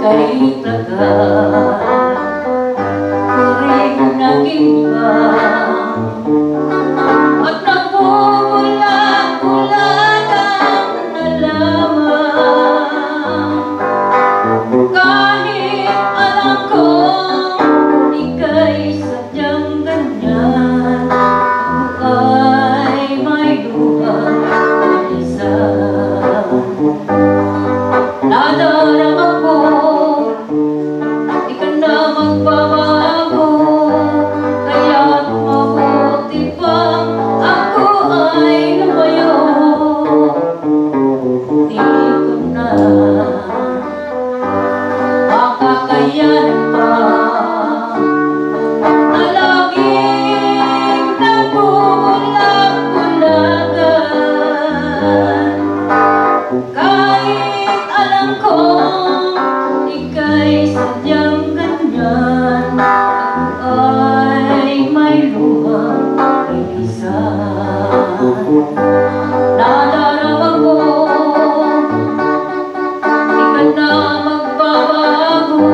ika'y tagal, turing naging iba, at nagbubulag-bulagan na lamang. Kahit alam kong ika'y sadyang ganyan, ako ay may luhang pag-isa. Nadarama ko, di ka na magbabago, kaya't mabuti pang ako ay lumayo. Di ko na makakayanan pa na laging nagbubulag-bulagan. Kahit alam kong ika'y sadyang ganyan, ako ay may luhang pag-isa. Nadarama ko, di ka na magbabago,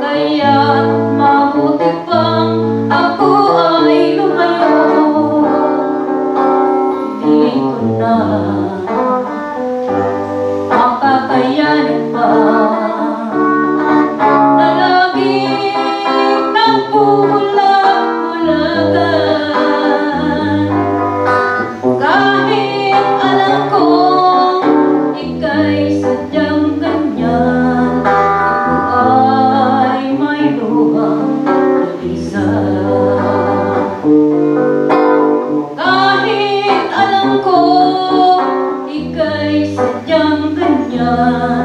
kaya't mabuti pang ako ay lumayo. Di ko na makakayanan pa na laging nagbubulag-bulagan. Kahit alam kong ika'y sadyang ganyan, ako ay may luhang pag-isa. Kahit alam kong ika'y sadyang ganyan,